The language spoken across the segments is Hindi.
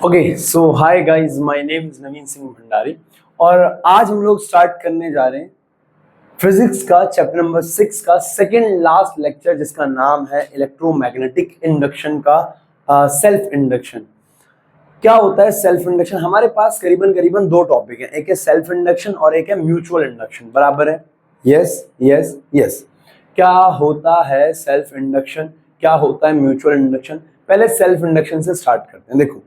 Okay so hi guys, my name is Naveen Singh Bhandari और आज हम लोग स्टार्ट करने जा रहे हैं फिजिक्स का चैप्टर नंबर 6 का सेकंड लास्ट लेक्चर, जिसका नाम है इलेक्ट्रोमैग्नेटिक इंडक्शन का सेल्फ इंडक्शन। क्या होता है सेल्फ इंडक्शन? हमारे पास करीबन करीबन दो टॉपिक हैं, एक है सेल्फ इंडक्शन और एक है म्यूचुअल इंडक्शन। बराबर है? Yes yes yes. क्या होता है सेल्फ इंडक्शन, क्या होता है म्यूचुअल इंडक्शन? पहले सेल्फ इंडक्शन से स्टार्ट करते हैं। देखो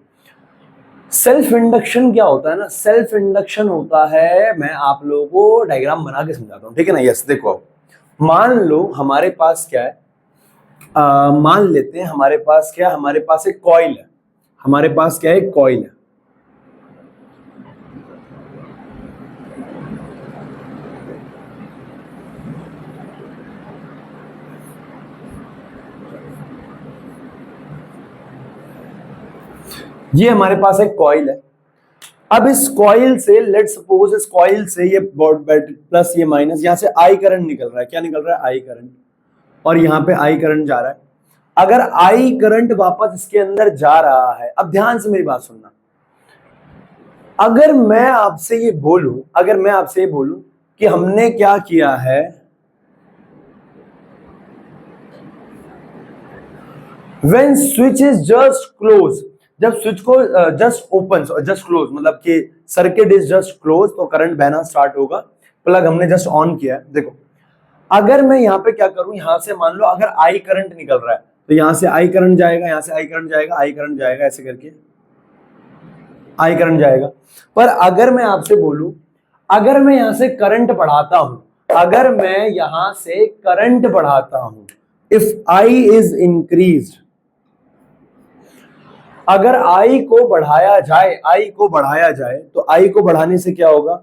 सेल्फ इंडक्शन क्या होता है ना, सेल्फ इंडक्शन होता है, मैं आप लोगों को डायग्राम बना के समझाता हूँ, ठीक है ना। यस देखो, मान लो हमारे पास क्या है, मान लेते हैं हमारे पास क्या, हमारे पास एक कॉइल है। हमारे पास क्या है? एक कॉइल है। ये हमारे पास एक कॉइल है। अब इस कॉइल से लेट सपोज इस कॉइल से ये प्लस ये माइनस, यहां से आई करंट निकल रहा है। क्या निकल रहा है? I current. और यहां पे आई करंट जा रहा है। अगर आई करंट वापस इसके अंदर जा रहा है, अब ध्यान से मेरी बात सुनना, अगर मैं आपसे ये बोलूं कि हमने क्या किया है, when switch is just close, जब स्विच को जस्ट ओपन जस्ट क्लोज मतलब कि सर्किट इज जस्ट क्लोज, तो करंट बहना स्टार्ट होगा। प्लग हमने जस्ट ऑन किया है। देखो अगर मैं यहाँ पे क्या करूं, यहां से मान लो अगर आई करंट निकल रहा है तो यहां से आई करंट जाएगा, यहां से आई करंट जाएगा, आई करंट जाएगा, ऐसे करके आई करंट जाएगा। पर अगर मैं आपसे बोलूं, अगर मैं यहां से करंट बढ़ाता हूं, अगर मैं यहां से करंट बढ़ाता हूं, इफ आई इज इंक्रीज्ड, अगर आई को बढ़ाया जाए तो आई को बढ़ाने से क्या होगा?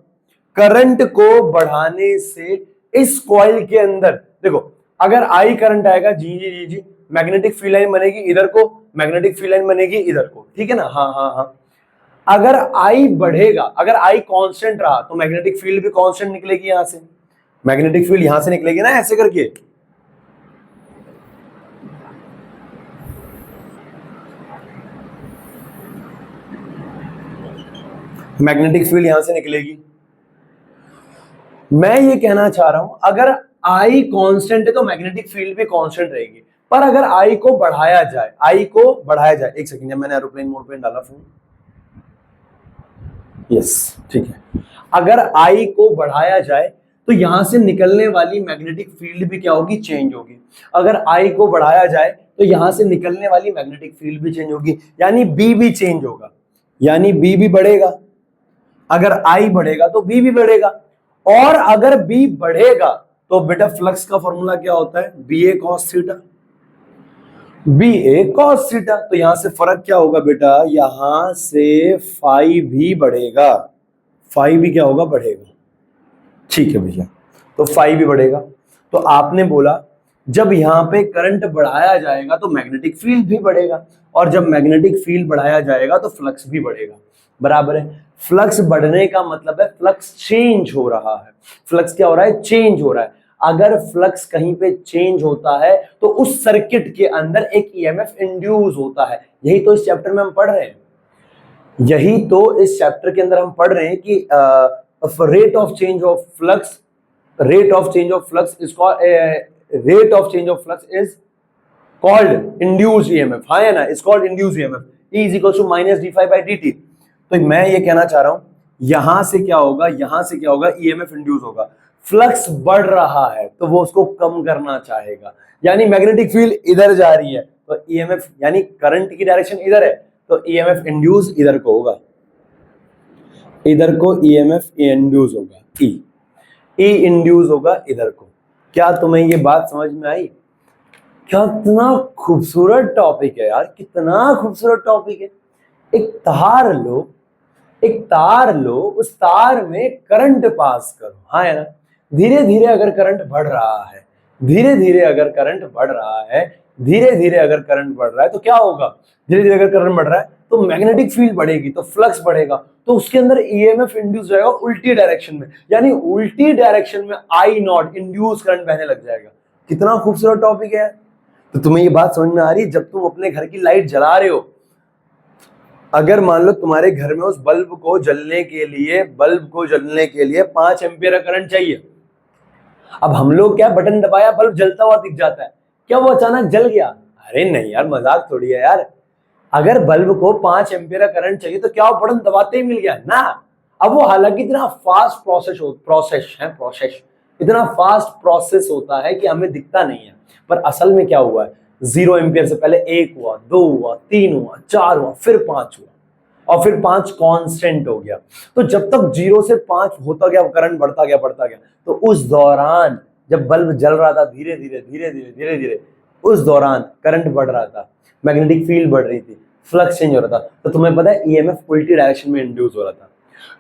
करंट को बढ़ाने से इस कॉइल के अंदर देखो, अगर आई करंट आएगा, जी जी जी जी, मैग्नेटिक फील्ड लाइन बनेगी इधर को, मैग्नेटिक फील्ड लाइन बनेगी इधर को, ठीक है ना। हाँ हाँ हाँ। अगर आई बढ़ेगा, अगर आई कांस्टेंट रहा तो मैग्नेटिक फील्ड भी कांस्टेंट निकलेगी, यहां से मैग्नेटिक फील्ड यहां से निकलेगी ना, ऐसे करके। मैग्नेटिक फील्ड यहां से निकलेगी। मैं ये कहना चाह रहा हूं, अगर आई कांस्टेंट है तो मैग्नेटिक फील्ड भी कांस्टेंट रहेगी। पर अगर आई को बढ़ाया जाए, एक सेकंड, मैंने एरोप्लेन मोड पे डाला फोन। यस ठीक है। अगर आई को बढ़ाया जाए तो यहां से निकलने वाली मैग्नेटिक फील्ड भी क्या होगी? चेंज होगी। अगर आई को बढ़ाया जाए तो यहां से निकलने वाली मैग्नेटिक फील्ड भी चेंज होगी, यानी बी भी चेंज होगा, यानी बी भी बढ़ेगा। अगर आई बढ़ेगा तो बी भी बढ़ेगा, और अगर बी बढ़ेगा तो बेटा फ्लक्स का फॉर्मूला क्या होता है? B A cos theta, B A cos theta. तो यहां से फर्क क्या होगा बेटा? यहां से फाई भी बढ़ेगा, फाई भी क्या होगा? बढ़ेगा। ठीक है भैया, तो फाई भी बढ़ेगा। तो आपने बोला जब यहां पे करंट बढ़ाया जाएगा तो मैग्नेटिक फील्ड भी बढ़ेगा, और जब मैग्नेटिक फील्ड बढ़ाया जाएगा तो फ्लक्स भी बढ़ेगा। बराबर है? फ्लक्स बढ़ने का मतलब है फ्लक्स चेंज हो रहा है। फ्लक्स क्या हो रहा है? चेंज हो रहा है। अगर फ्लक्स कहीं पे चेंज होता है तो उस सर्किट के अंदर एक ईएमएफ इंड्यूस होता है। यही तो इस चैप्टर में हम पढ़ रहे हैं, यही तो इस चैप्टर के अंदर हम पढ़ रहे हैं कि rate of change of flux is called induced EMF। हाँ है ना, it's called induced EMF। E is equals to minus d phi by dt। तो मैं ये कहना चाह रहा हूं, यहां से क्या होगा? EMF इंड्यूस होगा। फ्लक्स बढ़ रहा है तो वो उसको कम करना चाहेगा, यानी मैग्नेटिक फील्ड इधर जा रही है तो EMF यानी करंट की डायरेक्शन इधर है, तो EMF इंड्यूस इधर को होगा, इधर को EMF इंड्यूस होगा, ई इंड्यूस होगा इधर को। क्या तुम्हें ये बात समझ में आई? कितना खूबसूरत टॉपिक है यार, कितना खूबसूरत टॉपिक है। एक तार लो, उस तार में करंट पास करो, हाँ है ना। धीरे धीरे अगर करंट बढ़ रहा है, धीरे धीरे अगर करंट बढ़ रहा है तो क्या होगा? धीरे धीरे अगर करंट बढ़ रहा है तो मैग्नेटिक फील्ड बढ़ेगी, तो फ्लक्स बढ़ेगा, तो उसके अंदर ईएमएफ इंड्यूस हो जाएगा उल्टी डायरेक्शन में, यानी उल्टी डायरेक्शन में आई नॉट इंड्यूस करंट बहने लग जाएगा। कितना खूबसूरत टॉपिक है। तो तुम्हें ये बात समझ में आ रही है? जब तुम अपने घर की लाइट जला रहे हो अगर मान लो तुम्हारे घर में उस बल्ब को जलने के लिए 5 एम्पियर करंट चाहिए। अब हम लोग क्या, बटन दबाया बल्ब जलता हुआ दिख जाता है, क्या वो अचानक जल गया? अरे नहीं यार, मजाक थोड़ी है यार। अगर बल्ब को 5 एम्पियर करंट चाहिए तो क्या वो बटन दबाते ही मिल गया ना? अब वो हालांकि इतना फास्ट इतना फास्ट प्रोसेस होता है कि हमें दिखता नहीं है, पर असल में क्या हुआ है, 0 एम्पियर से पहले 1 हुआ, 2 हुआ, 3 हुआ, 4 हुआ, फिर 5 हुआ, और फिर 5 कांस्टेंट हो गया। तो जब तक 0 से 5 होता गया, करंट बढ़ता गया, तो उस दौरान जब बल्ब जल रहा था, धीरे धीरे उस दौरान करंट बढ़ रहा था, मैग्नेटिक फील्ड बढ़ रही थी, फ्लक्स चेंज हो रहा था। तो तुम्हें पता है ईएमएफ उल्टी डायरेक्शन में इंड्यूस हो रहा था।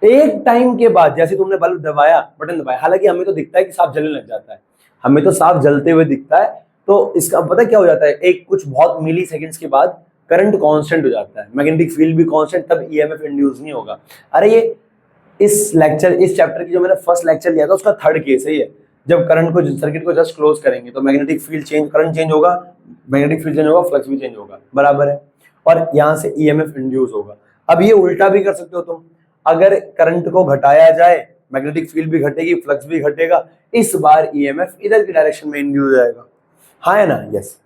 एक टाइम के बाद जैसे तुमने बल्ब दबाया, बटन दबाया, हालांकि हमें तो दिखता है कि साफ जलने लग जाता है, हमें तो साफ जलते हुए दिखता है, तो इसका पता क्या हो जाता है, एक कुछ बहुत मिली सेकेंड्स के बाद करंट कांस्टेंट हो जाता है, मैग्नेटिक फील्ड भी कांस्टेंट, तब ईएमएफ इंड्यूस नहीं होगा। अरे ये इस चैप्टर की जो मैंने फर्स्ट लेक्चर लिया था उसका थर्ड केस है ये। जब करंट को, सर्किट को जस्ट क्लोज करेंगे तो magnetic field change, current change होगा, मैग्नेटिक फील्ड चेंज होगा, फ्लक्स भी चेंज होगा, बराबर है, और यहां से ईएमएफ इंड्यूस होगा। अब ये उल्टा भी कर सकते हो तुम, अगर करंट को घटाया जाए, मैग्नेटिक फील्ड भी घटेगी, फ्लक्स भी घटेगा, इस बार ईएमएफ इधर की डायरेक्शन में इंड्यूस हो जाएगा। हाँ है ना? यस।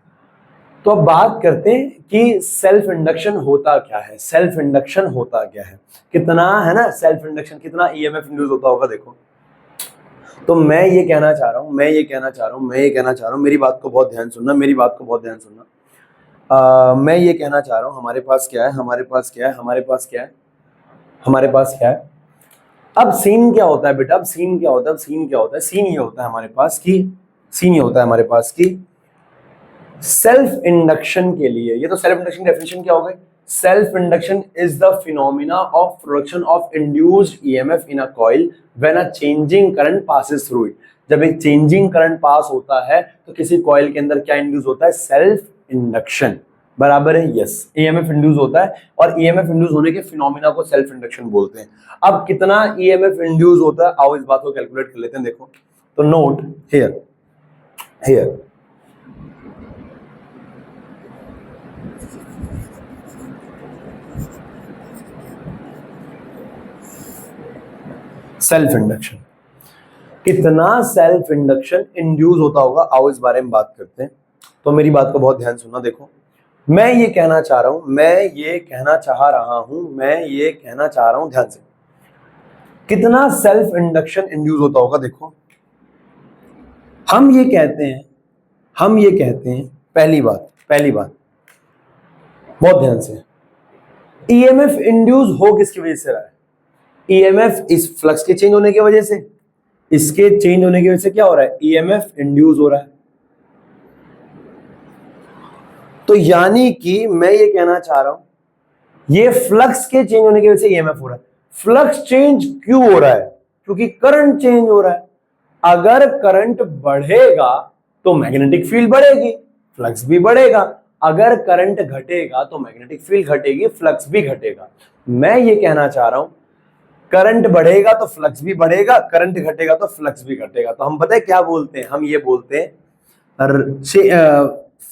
तो अब बात करते हैं कि सेल्फ इंडक्शन होता क्या है, सेल्फ इंडक्शन होता क्या है, कितना है ना सेल्फ इंडक्शन, कितना ईएमएफ इंड्यूस होता होगा। देखो, तो मैं ये कहना चाह रहा हूं, मेरी बात को बहुत ध्यान सुनना, मैं ये कहना चाह रहा हूं, हमारे पास क्या है, अब सीन क्या होता है बेटा, सीन ये होता है हमारे पास कि सेल्फ इंडक्शन के लिए, ये तो सेल्फ इंडक्शन डेफिनेशन क्या हो गई, self induction is the phenomena of production of induced EMF in a coil when a changing current passes through it. जब एक चेंजिंग करंट पास होता है तो किसी कॉइल के अंदर क्या इंड्यूस होता है, सेल्फ इंडक्शन, बराबर है, यस, ईएमएफ इंड्यूस होता है, और ईएमएफ इंड्यूस होने के फिनोमिना को सेल्फ इंडक्शन बोलते हैं। अब कितना ईएमएफ इंड्यूस होता है, आओ इस बात को कैलकुलेट कर लेते हैं। देखो, तो नोट हियर सेल्फ इंडक्शन, कितना सेल्फ इंडक्शन इंड्यूस होता होगा, आओ इस बारे में बात करते हैं। तो मेरी बात को बहुत ध्यान सुनना। देखो, मैं ये कहना चाह रहा हूं ध्यान से, कितना सेल्फ इंडक्शन इंड्यूस होता होगा। देखो, हम ये कहते हैं पहली बात बहुत ध्यान से, ईएमएफ इंड्यूस हो किसकी वजह से रहा है, ईएमएफ इस फ्लक्स के चेंज होने की वजह से, इसके चेंज होने की वजह से क्या हो रहा है, ईएमएफ इंड्यूस हो रहा है। तो यानी कि मैं ये कहना चाह रहा हूं, ये फ्लक्स के चेंज होने की वजह से ईएमएफ हो रहा है। फ्लक्स चेंज क्यों हो रहा है, क्योंकि करंट चेंज हो रहा है। अगर करंट बढ़ेगा तो मैग्नेटिक फील्ड बढ़ेगी, फ्लक्स भी बढ़ेगा। अगर करंट घटेगा तो मैग्नेटिक फील्ड घटेगी, फ्लक्स भी घटेगा। मैं ये कहना चाह रहा हूं, करंट बढ़ेगा तो फ्लक्स भी बढ़ेगा, करंट घटेगा तो फ्लक्स भी घटेगा। तो हम पता है क्या बोलते हैं, हम ये बोलते हैं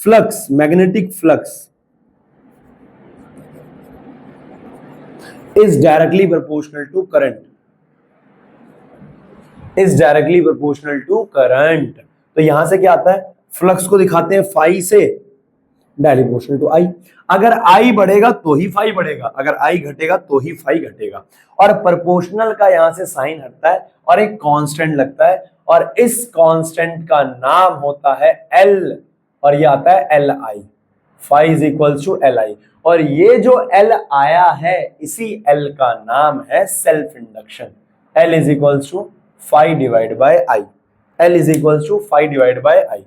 flux, magnetic flux is directly proportional to current, तो यहां से क्या आता है, फ्लक्स को दिखाते हैं फाई से, डायरेक्टली प्रोपोर्शनल टू आई। अगर आई बढ़ेगा तो ही फाई बढ़ेगा, अगर आई घटेगा तो ही फाई घटेगा। और प्रोपोर्शनल का यहां से साइन हटता है और एक कांस्टेंट लगता है, और इस कांस्टेंट का नाम होता है एल, और ये आता है L I, phi is equals to L I. और ये जो एल आया है, इसी एल का नाम है self induction. L is equals to phi divide by I, L is equals to phi divide by I.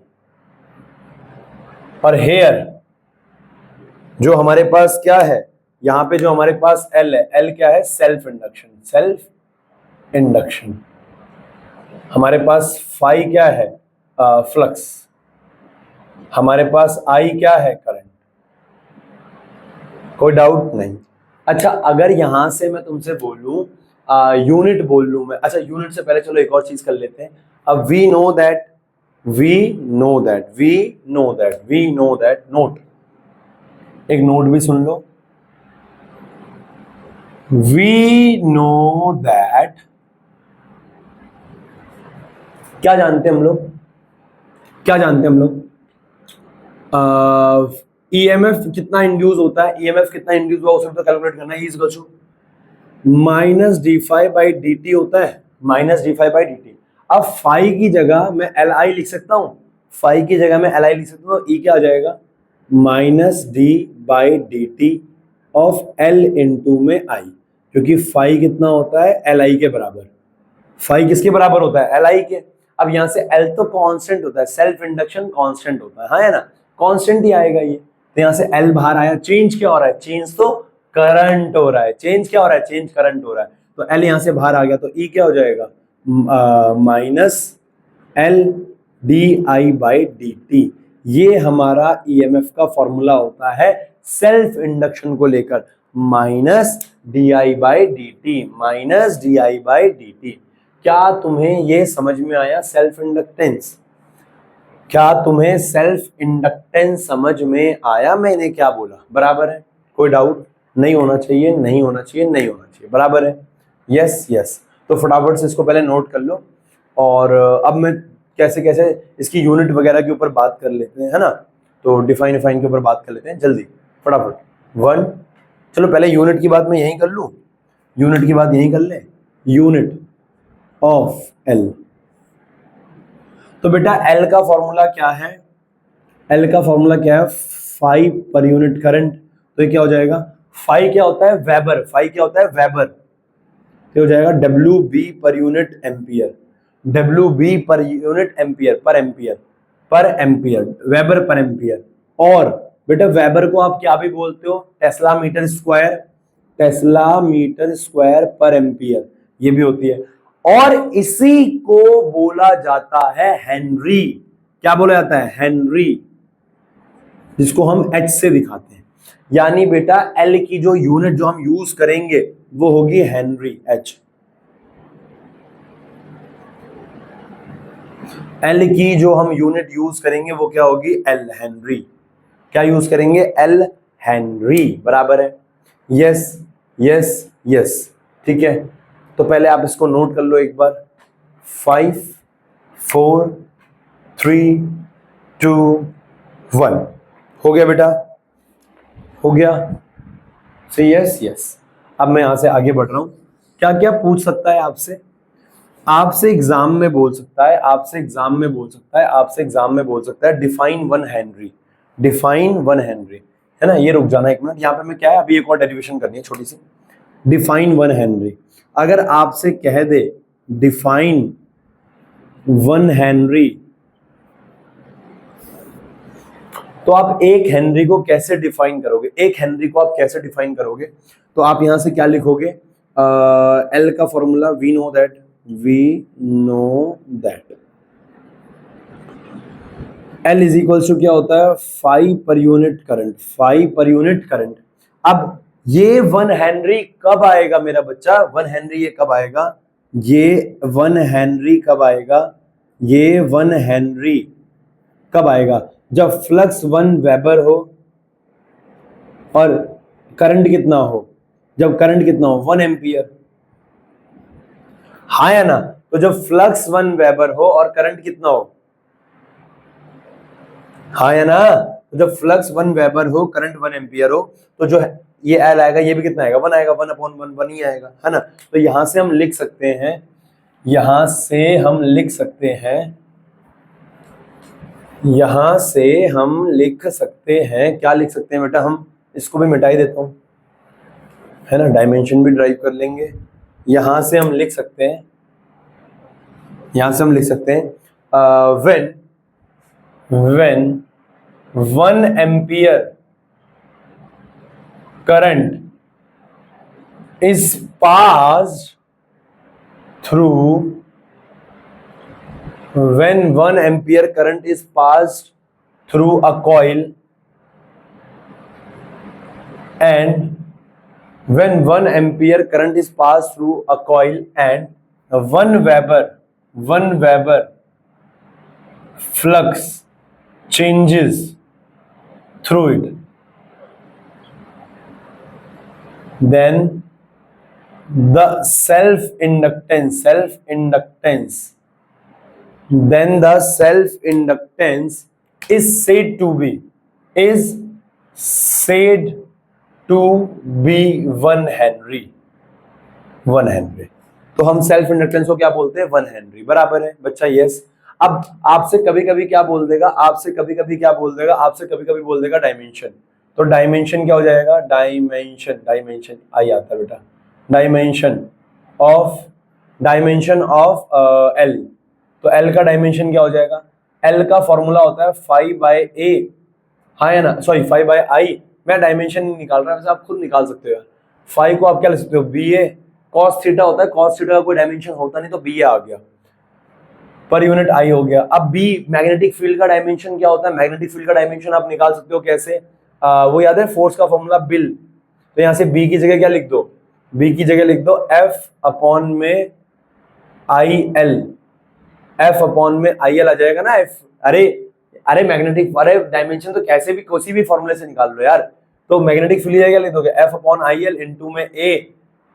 और हेयर जो हमारे पास क्या है, यहां पे जो हमारे पास एल है, एल क्या है, सेल्फ इंडक्शन। हमारे पास फाई क्या है, फ्लक्स। हमारे पास आई क्या है, करंट। कोई डाउट नहीं। अच्छा, अगर यहां से मैं तुमसे बोलूं, यूनिट बोल लूं मैं, अच्छा यूनिट से पहले चलो एक और चीज कर लेते हैं। अब वी नो दैट नोट, एक नोट भी सुन लो, वी नो दैट, क्या जानते हैं हम लोग, क्या जानते हैं हम लोग, ईएमएफ कितना इंड्यूस होता है, ईएमएफ कितना इंड्यूस हुआ उसे तो कैलकुलेट करना है, is to minus D phi by D T होता है, minus D phi by D T. अब फाई की जगह मैं एल आई लिख सकता हूं, फाई की जगह मैं एल आई लिख सकता हूं, ई क्या आ जाएगा, minus D by D T of L into में आई, क्योंकि फाई कितना होता है एल आई के बराबर, फाई किसके बराबर होता है एल आई के। अब यहां से एल तो कांस्टेंट होता है, सेल्फ इंडक्शन कांस्टेंट होता है, हाँ है ना, कांस्टेंट ही आएगा ये, तो यहां से एल बाहर आया, चेंज क्या हो रहा है, चेंज तो करंट हो रहा है, चेंज क्या हो रहा है, चेंज करंट हो रहा है, तो एल यहां से बाहर आ गया, तो ई क्या हो जाएगा, minus L D I by D T. ये हमारा ईएमएफ का फॉर्मूला होता है सेल्फ इंडक्शन को लेकर, minus D I by D T, minus D I by D T. क्या तुम्हें ये समझ में आया सेल्फ इंडक्टेंस, क्या तुम्हें सेल्फ इंडक्टेंस समझ में आया, मैंने क्या बोला, बराबर है, कोई डाउट नहीं होना चाहिए, नहीं होना चाहिए, नहीं होना चाहिए, बराबर है, यस यस। तो फटाफट से इसको पहले नोट कर लो, और अब मैं कैसे कैसे इसकी यूनिट वगैरह के ऊपर बात कर लेते हैं, है ना, तो डिफाइन के ऊपर बात कर लेते हैं जल्दी फटाफट। वन, चलो पहले यूनिट की बात मैं यहीं कर लूं, यूनिट की बात यहीं कर ले, यूनिट ऑफ एल। तो बेटा एल का फॉर्मूला क्या है, एल का फॉर्मूला क्या है, फाइव पर यूनिट करंट, तो ये क्या हो जाएगा, फाइव क्या होता है वेबर, फाइव क्या होता है वेबर, तो हो जाएगा W B per unit ampere, W B per unit ampere, per ampere, per ampere, weber per ampere. और बेटा वेबर को आप क्या भी बोलते हो, tesla metre square, tesla metre square per ampere, ये भी होती है, और इसी को बोला जाता है हेनरी, क्या बोला जाता है हेनरी, जिसको हम एच से दिखाते हैं, यानी बेटा एल की जो यूनिट जो हम यूज करेंगे वो होगी हेनरी, एच, एल की जो हम यूनिट यूज करेंगे वो क्या होगी एल, हेनरी, क्या यूज करेंगे एल हेनरी, बराबर है, यस यस यस, ठीक है। तो पहले आप इसको नोट कर लो एक बार, 5 4 3 2 1, हो गया बेटा, हो गया, से यस यस। अब मैं यहां से आगे बढ़ रहा हूं, क्या क्या पूछ सकता है आपसे, आपसे एग्जाम में बोल सकता है, आपसे एग्जाम में बोल सकता है, आपसे एग्जाम में बोल सकता है define one Henry, define one Henry, है ना, ये रुक जाना एक मिनट, यहाँ पे मैं क्या है अभी एक और डेरिवेशन करनी है छोटी सी, डिफाइन वन हेनरी, अगर आपसे कह दे डिफाइन वन हेनरी, तो आप एक हेनरी को कैसे डिफाइन करोगे, एक हेनरी को आप कैसे डिफाइन करोगे, तो आप यहां से क्या लिखोगे, एल का formula we know that, we know that L is equals to क्या होता है 5 per unit current, 5 per unit current. अब ये वन हेनरी कब आएगा मेरा बच्चा, वन हेनरी ये कब आएगा, ये वन हेनरी कब आएगा, ये वन हेनरी कब आएगा, जब फ्लक्स 1 वेबर हो और करंट कितना हो, जब करंट कितना हो 1 एम्पियर, हाँ या ना, तो जब फ्लक्स 1 वेबर हो और करंट कितना हो, हाँ या ना, तो जब फ्लक्स 1 वेबर हो करंट 1 एम्पियर हो, तो जो है ये एल आएगा, ये भी कितना आएगा 1 आएगा, 1 अपॉन 1 1 ही आएगा, है ना। तो यहां से हम लिख सकते हैं, यहां से हम लिख सकते हैं, यहां से हम लिख सकते हैं, क्या लिख सकते हैं बेटा, हम इसको भी मिटा ही देता हूं, है ना, डायमेंशन भी ड्राइव कर लेंगे, यहां से हम लिख सकते हैं, यहां से हम लिख सकते हैं when 1 ampere current is passed through, when 1 ampere current is passed through a coil, and when 1 ampere current is passed through a coil and 1 Weber flux changes through it, then the self-inductance, then the self-inductance is said to be 1 Henry. 1 Henry. तो हम सेल्फ इंडक्टेंस को क्या बोलते हैं? 1 हेनरी। बराबर है बच्चा? यस। अब आपसे कभी कभी क्या बोल देगा? आपसे कभी कभी बोल देगा डायमेंशन। तो डायमेंशन क्या हो जाएगा? डायमेंशन आई आता है बेटा। Dimension of L. तो एल का डायमेंशन क्या हो जाएगा? एल का फॉर्मूला होता है 5/a। हाँ है ना? Sorry 5/i। मैं डायमेंशन नहीं निकाल रहा, वैसे आप खुद निकाल सकते हो। 5 को आप क्या लिख सकते हो? ba। cos थीटा होता है, cos थीटा का कोई डायमेंशन होता नहीं, तो ba आ गया, पर यूनिट आई हो गया। अब बी मैग्नेटिक फील्ड का डायमेंशन क्या होता है? मैग्नेटिक फील्ड का डायमेंशन आप निकाल सकते हो कैसे? वो याद है फोर्स का फॉर्मूला बिल। तो यहां से बी की जगह क्या लिख दो? बी की जगह लिख दो F/IL आ जाएगा ना। एफ अरे मैग्नेटिक डायमेंशन तो कैसे भी किसी भी फॉर्मूले से निकाल लो यार। तो मैग्नेटिक फील्ड क्या लिख दोगे? F/IL इंटू में a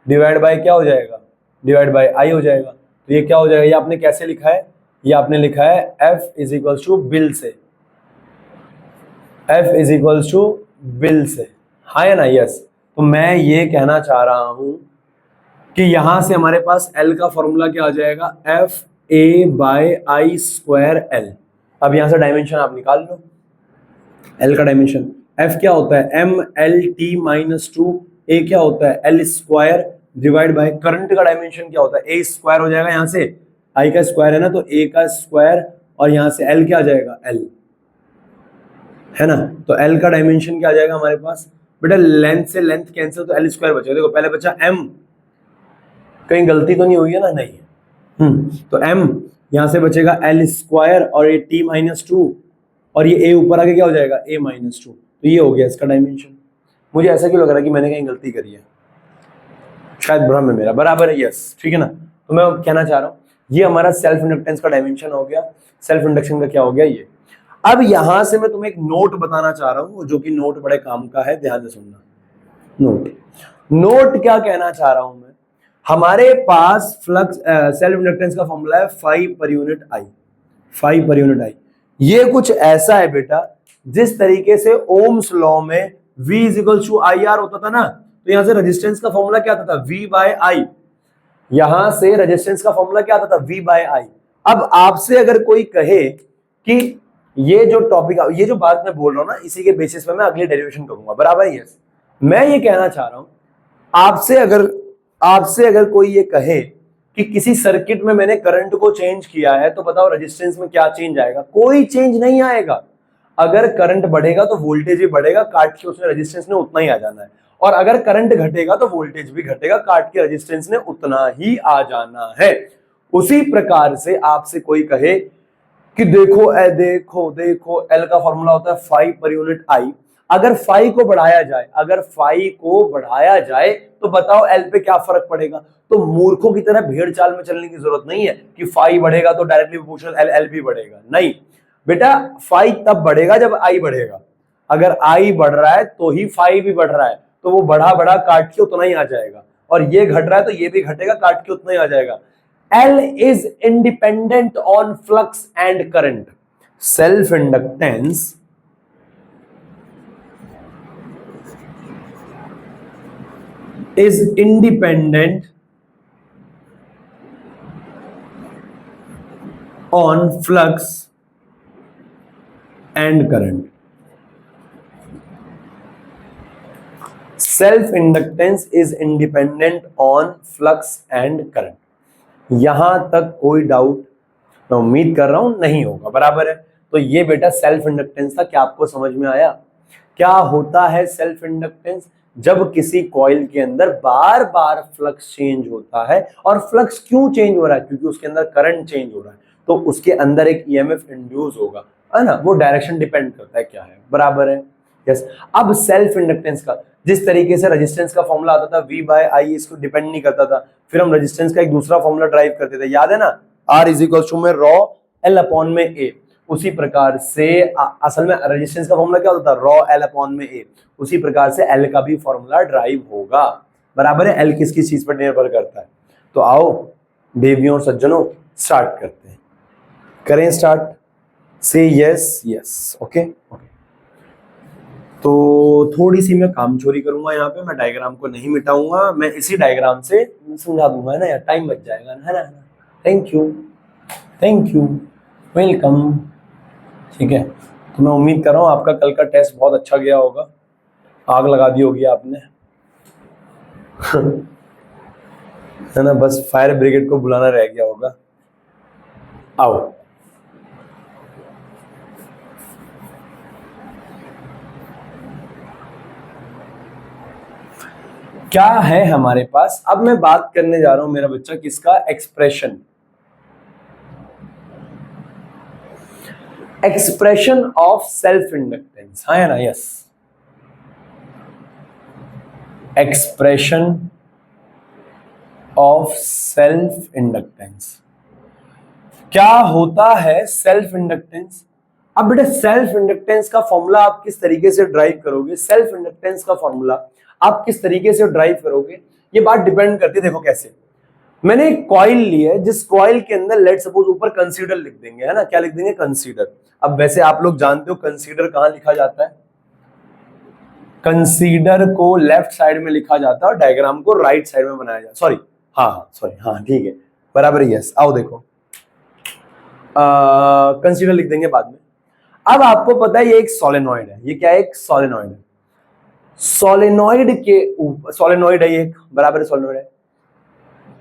डिवाइड बाय क्या हो जाएगा? डिवाइड बाय आई हो जाएगा। तो ये क्या हो जाएगा? ये आपने कैसे लिखा है? ये आपने लिखा है F इज इक्वल टू बिल से। F इज इक्वल टू बिल से। हाँ या ना? यस। तो मैं ये कहना चाह रहा हूं कि यहां से हमारे पास L का फॉर्मूला क्या आ जाएगा? FA/I²L। अब यहां से डायमेंशन आप निकाल लो। L का डायमेंशन F क्या होता है? MLT-2। A क्या होता है? L² डिवाइड बाय करंट का डायमेंशन क्या होता है? A² हो जाएगा। यहां से I का स्क्वायर है ना, तो A का स्क्वायर, और यहां से L क्या आ जाएगा? L है ना। तो L का डायमेंशन क्या आ जाएगा हमारे पास? बेटा लेंथ से लेंथ कैंसिल, तो L² बचेगा। देखो पहले बचा M, कहीं गलती तो नहीं हुई है ना? नहीं। तो M यहां से बचेगा L² और ये T-2, और ये A ऊपर आके क्या हो जाएगा? A-2। तो ये हो गया इसका डायमेंशन। मुझे ऐसा क्यों लग रहा है कि मैंने कहीं गलती करी है? शायद भ्रम है मेरा। बराबर है? यस। ठीक है ना। तो मैं कहना चाह रहा हूं ये हमारा सेल्फ इंडक्टेंस का डायमेंशन हो गया। सेल्फ इंडक्शन का क्या हो गया? ये। अब यहां से मैं तुम्हें एक नोट बताना चाह रहा हूं, जो कि नोट बड़े काम का है, ध्यान से सुनना। नोट क्या कहना चाह रहा हूं मैं? हमारे पास फ्लक्स सेल्फ इंडक्टेंस का फॉर्मूला है 5/i। 5/i ये कुछ ऐसा है बेटा, जिस तरीके से ओम्स लॉ में V is equal to IR होता था ना, तो यहां से रेजिस्टेंस का फॉर्मूला क्या आता था? V/I। यहां से रेजिस्टेंस का फॉर्मूला क्या आता था? V/I। अब आपसे अगर कोई कहे कि ये जो टॉपिक, ये जो बात मैं बोल रहा हूं ना, इसी के बेसिस पे मैं अगली डेरिवेशन करूंगा। बराबर है? यस। मैं ये कहना चाह रहा हूं आपसे अगर कोई ये कहे कि किसी सर्किट में मैंने करंट को चेंज किया है, तो बताओ रेजिस्टेंस में क्या चेंज आएगा? कोई चेंज नहीं आएगा। अगर करंट बढ़ेगा तो वोल्टेज भी बढ़ेगा, काट के उसने रेजिस्टेंस ने उतना ही आ जाना है। और अगर करंट घटेगा तो वोल्टेज भी घटेगा, काट के रेजिस्टेंस ने उतना ही आ जाना है। उसी प्रकार से आपसे कोई कहे कि देखो एल का फॉर्मूला होता है 5/i। अगर 5 को बढ़ाया जाए तो बताओ एल पे क्या फर्क पड़ेगा? तो मूर्खों की तरह भेड़ चाल में चलने की जरूरत नहीं है कि 5 बढ़ेगा तो डायरेक्टली प्रोपोर्शनल एल भी बढ़ेगा। नहीं बेटा, 5 तब बढ़ेगा जब आई बढ़ेगा। अगर आई बढ़ रहा है तो ही 5 भी बढ़ रहा है, तो वो बढ़ा बढ़ा काट के उतना ही आ जाएगा। और ये घट रहा है तो ये भी घटेगा, काट के उतना ही आ जाएगा। L is independent on flux and current. Self-inductance is independent on flux and current. Self-inductance is independent on flux and current. यहां तक कोई डाउट मैं उम्मीद कर रहा हूं नहीं होगा। बराबर है? तो ये बेटा सेल्फ इंडक्टेंस था। क्या आपको समझ में आया क्या होता है सेल्फ इंडक्टेंस? जब किसी कॉइल के अंदर बार बार फ्लक्स चेंज होता है। और फ्लक्स क्यों चेंज हो रहा है? क्योंकि उसके अंदर करंट चेंज हो रहा है, तो उसके अंदर एक ईएमएफ इंड्यूस होगा, है ना। वो डायरेक्शन डिपेंड करता है क्या है। बराबर है? यस। अब सेल्फ इंडक्टेंस का जिस तरीके से रेजिस्टेंस का फॉर्मूला आता था V/I, इसको डिपेंड नहीं करता था। फिर हम रेजिस्टेंस का एक दूसरा फॉर्मूला ड्राइव करते थे, याद है ना? R इज इक्वल टू में रॉ L अपॉन में A। उसी प्रकार से असल में रेजिस्टेंस का फॉर्मूला क्या होता था? रॉ L अपॉन में A। उसी प्रकार से L का भी फॉर्मूला ड्राइव होगा। बराबर है, एल किस चीज पर निर्भर करता है। तो आओ देवियों और सज्जनों स्टार्ट करते हैं, करें स्टार्ट, से यस यस, ओके। तो थोड़ी सी मैं कामचोरी करूंगा यहाँ पे, मैं डायग्राम को नहीं मिटाऊंगा, मैं इसी डायग्राम से समझा दूंगा, है ना यार, टाइम बच जाएगा, है ना। Thank you, thank you, welcome. ठीक है, तो मैं उम्मीद कर रहा हूँ आपका कल का टेस्ट बहुत अच्छा गया होगा, आग लगा दी होगी आपने है ना, बस फायर ब्रिगेड को बुलाना रह गया होगा। आओ, क्या है हमारे पास, अब मैं बात करने जा रहा हूं मेरा बच्चा किसका, expression, expression of self inductance, हाँ है ना, yes, expression of self inductance. क्या होता है सेल्फ इंडक्टेंस? अब बेटा सेल्फ इंडक्टेंस का फॉर्मूला आप किस तरीके से ड्राइव करोगे, सेल्फ इंडक्टेंस का फॉर्मूला आप किस तरीके से ड्राइव करोगे, ये बात डिपेंड करती है। देखो कैसे, मैंने एक कॉइल ली है, जिस कॉइल के अंदर लेट सपोज ऊपर कंसीडर लिख देंगे, है ना, क्या लिख देंगे, कंसीडर। अब वैसे आप लोग जानते हो कंसीडर कहां लिखा जाता है, कंसीडर को लेफ्ट साइड में लिखा जाता है और डायग्राम को राइट साइड में बनाया जाता, सॉरी हाँ सॉरी हाँ ठीक है बराबर, यस। आओ देखो, कंसीडर लिख देंगे बाद में। अब आपको पता है ये एक सोलेनॉइड है, ये क्या है, एक सोलेनॉइड है, सोलेनॉइड के ऊपर, सोलेनॉइड है ये, बराबर सोलेनॉइड है।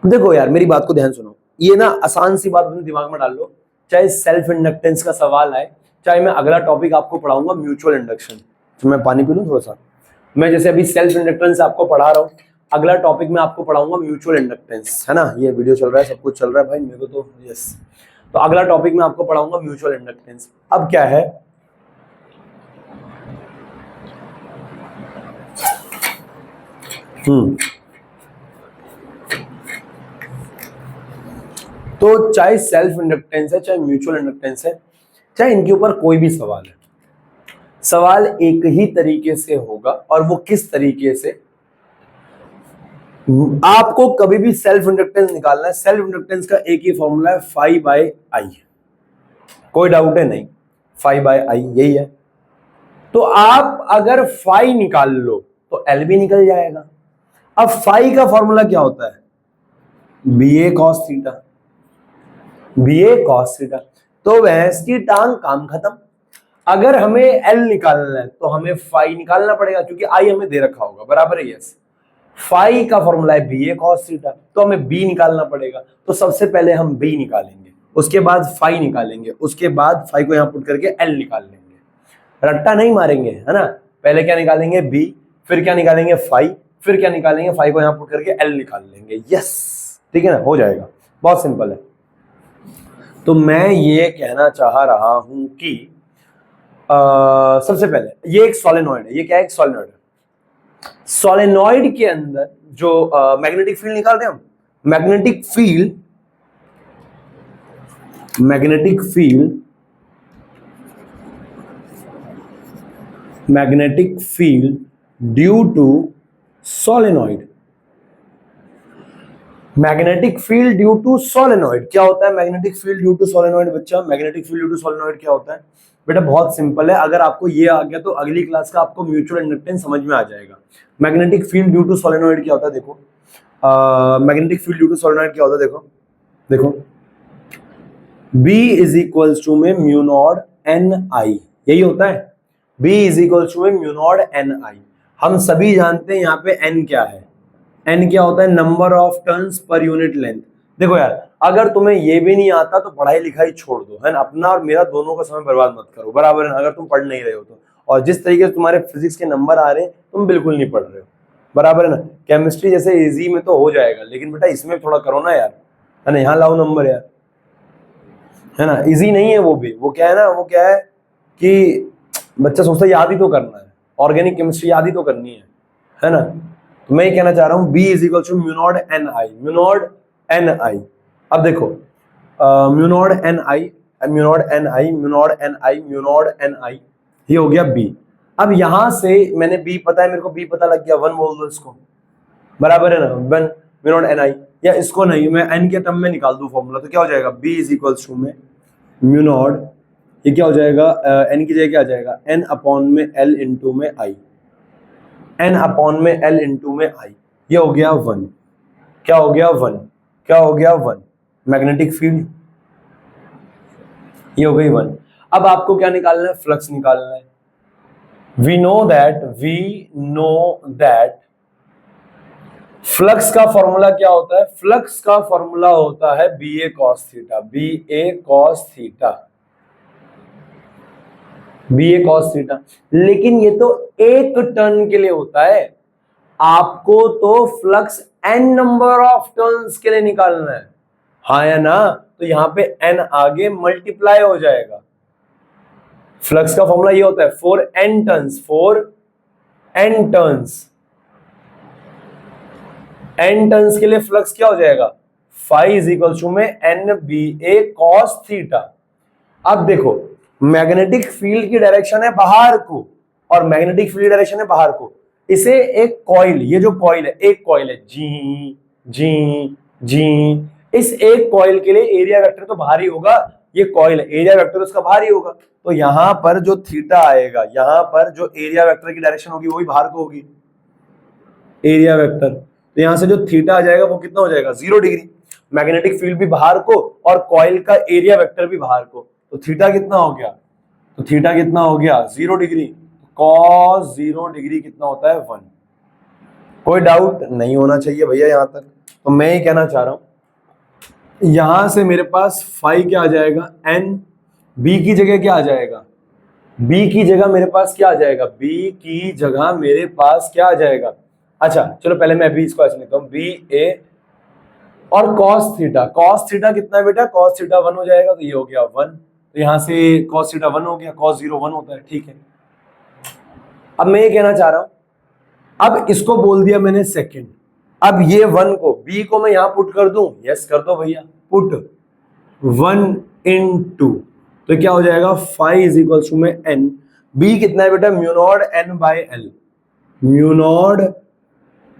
देखो यार मेरी बात को ध्यान सुनो, ये ना आसान सी बात अपने दिमाग में डाल लो, चाहे सेल्फ इंडक्टेंस का सवाल आए, चाहे मैं अगला टॉपिक आपको पढ़ाऊंगा म्यूचुअल इंडक्शन। तो मैं पानी पी लूं थोड़ा सा, मैं जैसे अभी सेल्फ इंडक्टेंस आपको पढ़ा रहा हूँ, अगला टॉपिक में आपको पढ़ाऊंगा म्यूचुअल इंडक्टेंस, है ना, ये वीडियो चल रहा है, सब कुछ चल रहा है भाई मेरे को तो, यस। तो अगला टॉपिक में आपको पढ़ाऊंगा म्यूचुअल इंडक्टेंस। अब क्या है, तो चाहे सेल्फ इंडक्टेंस है, चाहे म्यूचुअल इंडक्टेंस है, चाहे इनके ऊपर कोई भी सवाल है, सवाल एक ही तरीके से होगा, और वो किस तरीके से, आपको कभी भी सेल्फ इंडक्टेंस निकालना है, सेल्फ इंडक्टेंस का एक ही फॉर्मूला है, फाई बाय आई, कोई डाउट है नहीं, फाई बाय आई यही है। तो आप अगर फाई निकाल लो तो एल भी निकल जाएगा। अब फाई का फॉर्मूला क्या होता है, B A cos theta, B A cos theta, तो भैंस की टांग काम खत्म। अगर हमें एल निकालना है तो हमें फाई निकालना पड़ेगा, क्योंकि आई हमें दे रखा होगा, बराबर है, यस। फाई का फॉर्मूला है बी ए कॉस थीटा, तो हमें बी निकालना पड़ेगा, तो सबसे पहले हम बी निकालेंगे, उसके बाद फाई निकालेंगे, उसके बाद फाई को यहां पुट करके एल निकाल लेंगे, रट्टा नहीं मारेंगे, है ना। पहले क्या निकालेंगे, बी, फिर क्या निकालेंगे, फाई, फिर क्या निकालेंगे, फाई को यहां पुट करके एल निकाल लेंगे, यस, ठीक है ना, हो जाएगा, बहुत सिंपल है। तो मैं ये कहना चाह रहा हूं कि सबसे पहले ये एक सोलेनॉइड है, ये क्या है, एक सोलेनॉइड है। सोलेनॉइड के अंदर जो मैग्नेटिक फील्ड निकाल रहे हैं हम, magnetic field, magnetic field, magnetic field due to solenoid, magnetic field due to solenoid, क्या होता है magnetic field due to solenoid बच्चा, magnetic field due to solenoid क्या होता है बेटा, बहुत सिंपल है, अगर आपको ये आ गया तो अगली क्लास का आपको म्यूचुअल इंडक्टेंस समझ में आ जाएगा। Magnetic field due to solenoid क्या होता है, देखो magnetic field due to solenoid क्या होता है, देखो देखो, B इज इक्वल्स टू में म्यू नॉट एन आई, यही होता है, B इज इक्वल्स टू में म्यू नॉट एन आई। हम सभी जानते हैं यहाँ पे n क्या है, n क्या होता है, number of turns per unit length. देखो यार अगर तुम्हें ये भी नहीं आता तो पढ़ाई लिखाई छोड़ दो, है ना, अपना और मेरा दोनों का समय बर्बाद मत करो, बराबर है, अगर तुम पढ़ नहीं रहे हो तो, और जिस तरीके से तुम्हारे फिजिक्स के नंबर आ रहे हैं तुम बिल्कुल नहीं पढ़ रहे हो, बराबर है ना। केमिस्ट्री जैसे इजी में तो हो जाएगा, लेकिन बेटा इसमें थोड़ा करो ना यार, है ना, यहाँ लाओ नंबर यार, है ना, इजी नहीं है वो भी, वो क्या है ना, वो क्या है कि बच्चा सोचता है याद ही तो करना है, ऑर्गेनिक केमिस्ट्री याद ही तो करनी है ना। तो मैं ये कहना चाह रहा हूँ B is equal to mu not N I, mu not N I. अब देखो mu not N I, mu not N I, mu not N I, mu not N I, ये हो गया B। अब यहां से मैंने B पता है, मेरे को B पता लग गया, 1 बोल दो इसको, बराबर है ना, वन म्यू नॉट एन आई, या इसको नहीं मैं एन के टर्म में निकाल दूं फॉर्मूला तो क्या हो जाएगा, बी इज इक्वल्स टू में म्यू नॉट, ये क्या हो जाएगा, एन की जगह क्या आ जाएगा, एन अपॉन में एल इंटू में आई, एन अपॉन में एल इंटू में आई, ये हो गया वन, क्या हो गया वन, क्या हो गया वन, मैग्नेटिक फील्ड, ये हो गई वन। अब आपको क्या निकालना है, फ्लक्स निकालना है। वी नो दैट फ्लक्स का फॉर्मूला क्या होता है, फ्लक्स का फॉर्मूला होता है B A cos theta, B A cos theta, B A cos theta. लेकिन ये तो एक टर्न के लिए होता है, आपको तो flux N number of turns के लिए निकालना है, हाँ या ना, तो यहां पे एन आगे मल्टीप्लाई हो जाएगा। फ्लक्स का फॉर्मूला ये होता है for N turns, for N turns, N turns के लिए फ्लक्स क्या हो जाएगा, फाई इज इक्वल टू में N B A cos theta. अब देखो मैग्नेटिक फील्ड की डायरेक्शन है बाहर को, और मैग्नेटिक फील्ड डायरेक्शन है बाहर को, इसे एक कॉइल, ये जो कॉइल है एक कॉइल है, जी जी जी, इस एक कॉइल के लिए एरिया वेक्टर तो भारी होगा, ये कॉइल है एरिया वेक्टर उसका भारी होगा, तो यहां पर जो थीटा आएगा, यहां पर जो एरिया वेक्टर की डायरेक्शन होगी वही बाहर को होगी, एरिया वेक्टर, तो यहां से जो थीटा आ जाएगा वो कितना हो जाएगा, 0 डिग्री, मैग्नेटिक फील्ड भी बाहर को और कॉइल का एरिया वेक्टर भी बाहर को, तो थीटा कितना हो गया, तो थीटा कितना हो गया 0 डिग्री, कॉस 0 डिग्री कितना होता है 1। कोई डाउट नहीं होना चाहिए भैया यहां तक। तो मैं ये कहना चाह रहा हूं यहां से मेरे पास फाई क्या आ जाएगा, एन, बी की जगह क्या आ जाएगा, बी की जगह मेरे पास क्या आ जाएगा, बी की जगह मेरे पास क्या आ जाएगा, अच्छा चलो पहले मैं बी इसको ऐसे लिखता हूं, बी ए और cos थीटा, cos थीटा कितना है बेटा, cos थीटा 1 हो जाएगा, तो ये हो गया 1, तो यहां से cos थीटा 1 हो गया, cos 0 1 होता है, ठीक है। अब मैं ये कहना चाह रहा हूं, अब इसको बोल दिया मैंने सेकंड, अब ये 1 को, b को मैं यहां पुट कर दूं, यस कर दो भैया, पुट 1 इन 2, तो क्या हो जाएगा, फाई इज इक्वल टू में n, b कितना है बेटा, mu not n by L, mu naught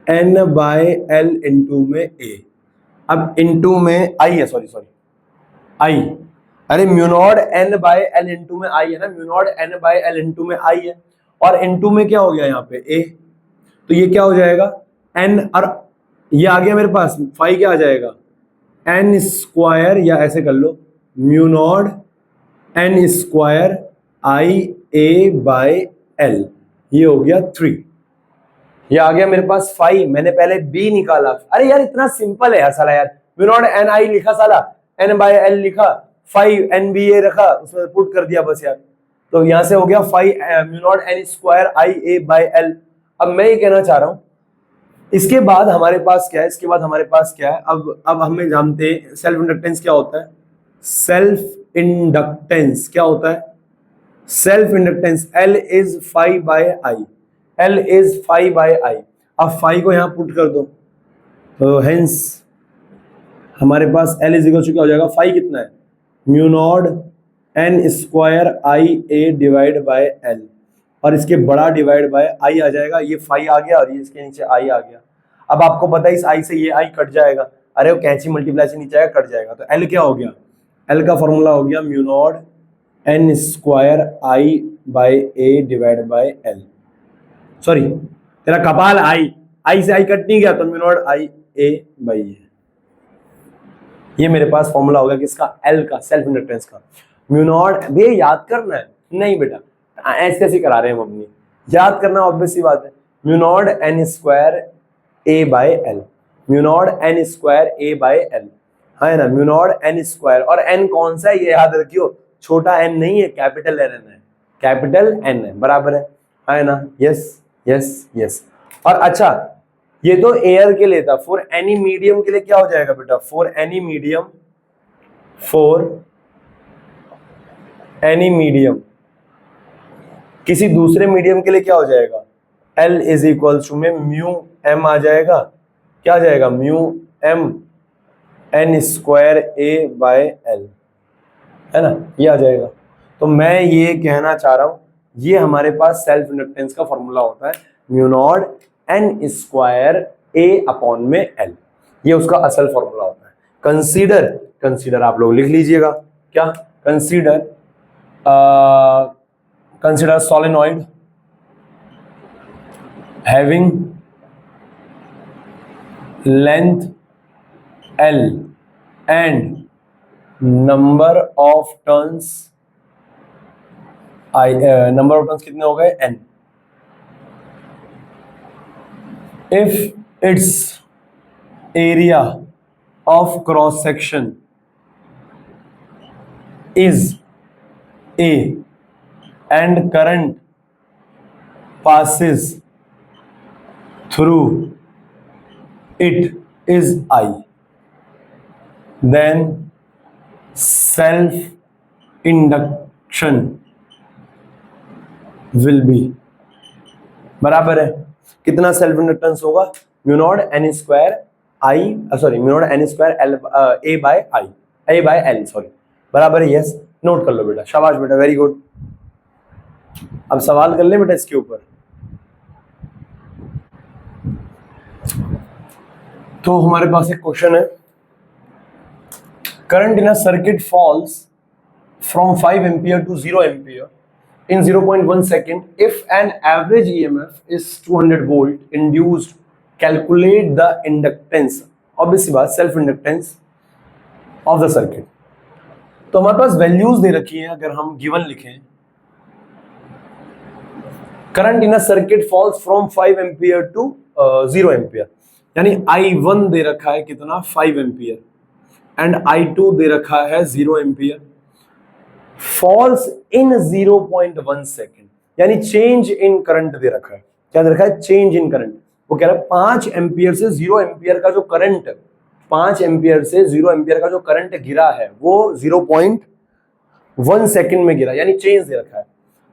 n by L into में a, अब इंटू में आई है, सॉरी आई, अरे mu not an by L into में आई है ना, mu not an by L into में आई है, और इंटू में क्या हो गया यहाँ पे ए, तो ये क्या हो जाएगा एन, और ये आ गया मेरे पास फाई क्या आ जाएगा, एन स्क्वायर, या ऐसे कर लो mu not N square I A by L, ये हो गया 3, ये आ गया मेरे पास फाई, मैंने पहले बी निकाला, अरे यार इतना सिंपल है यार साला, यार म्यू नॉट एन आई लिखा साला, एन बाय एल लिखा, फाइव एन बी ए रखा, उसमें पुट कर दिया बस यार, तो यहां से हो गया five mu naught N square I A by L. अब मैं ये कहना चाह रहा हूं इसके बाद हमारे पास क्या है, इसके बाद हमारे पास क्या है, अब हमें जानते हैं सेल्फ इंडक्टेंस क्या होता है, सेल्फ इंडक्टेंस क्या होता है, self inductance L is phi by I, L is phi by I, अब फाइव को यहां पुट कर दो, तो हेंस हमारे पास L इज इक्वल टू क्या हो जाएगा, फाइव कितना है, mu naught N square I A divide by L, और इसके बड़ा डिवाइड बाय आई आ जाएगा, ये फाइव आ गया और ये इसके नीचे आई आ गया। अब आपको पता है इस आई से ये आई कट जाएगा, अरे वो कैंची मल्टीप्लाई से नीचे आएगा कट जाएगा, तो L क्या हो गया, L का फॉर्मूला हो गया mu not N square I by A divide by L, sorry तेरा कपाल आई से आई कट नहीं गया, तो mu naught I A by A, ये मेरे पास फॉर्मूला होगा किसका, एल का, सेल्फ इंडक्टेंस का। म्यू नॉट भैया याद करना है, नहीं बेटा ऐसे कैसे करा रहे हैं हम अपनी, याद करना ऑब्वियस सी बात है, mu naught N square A by L, mu naught N square A by L, है ना, म्यू नॉट एन स्क्वायर, और एन कौन सा है ये याद रखियो, छोटा एन नहीं है, कैपिटल एन है, कैपिटल एन है, बराबर है ना, यस यस यस। और अच्छा ये तो एयर के लिए था, फॉर एनी मीडियम के लिए क्या हो जाएगा बेटा, for any medium, for any medium किसी दूसरे मीडियम के लिए क्या हो जाएगा, L इज इक्वल टू में म्यू एम आ जाएगा, क्या आ जाएगा, mu M N square A by L, है ना, ये आ जाएगा। तो मैं ये कहना चाह रहा हूं ये हमारे पास सेल्फ इंडक्टेंस का फॉर्मूला होता है, mu naught N square A upon में L, ये उसका असल फॉर्मूला होता है। कंसीडर आप लोग लिख लीजिएगा, क्या consider solenoid having length L and number of turns कितने हो गए N। If its area of cross section is A and current passes through it is I, then self induction will be, बराबर है कितना सेल्फ इंडक्टेंस होगा, mu naught N square L A by L, sorry, बराबर है, यस। नोट कर लो बेटा, शाबाश बेटा, वेरी गुड। अब सवाल कर ले बेटा इसके ऊपर। तो हमारे पास एक क्वेश्चन है, current in a circuit falls from 5 ampere to 0 ampere in 0.1 second if an average EMF is 200 volt induced, calculate the inductance, obviously बात self inductance of the circuit। तो हमारे पास वैल्यूज दे रखी है, अगर हम गिवन लिखें, current in a circuit falls from 5 ampere to 0 ampere, यानी I1 दे रखा है कितना 5 एम्पियर एंड I2 दे रखा है 0 एम्पियर, फॉल्स इन 0.1 सेकेंड, यानी चेंज इन करंट दे रखा है। क्या दे रखा है, चेंज इन करंट। वो कह रहा है 5 एम्पियर से 0 एम्पियर का जो करंट, 5 एम्पियर से 0 एम्पियर का जो करंट गिरा है वो 0.1 सेकेंड में गिरा, यानी चेंज दे रखा है।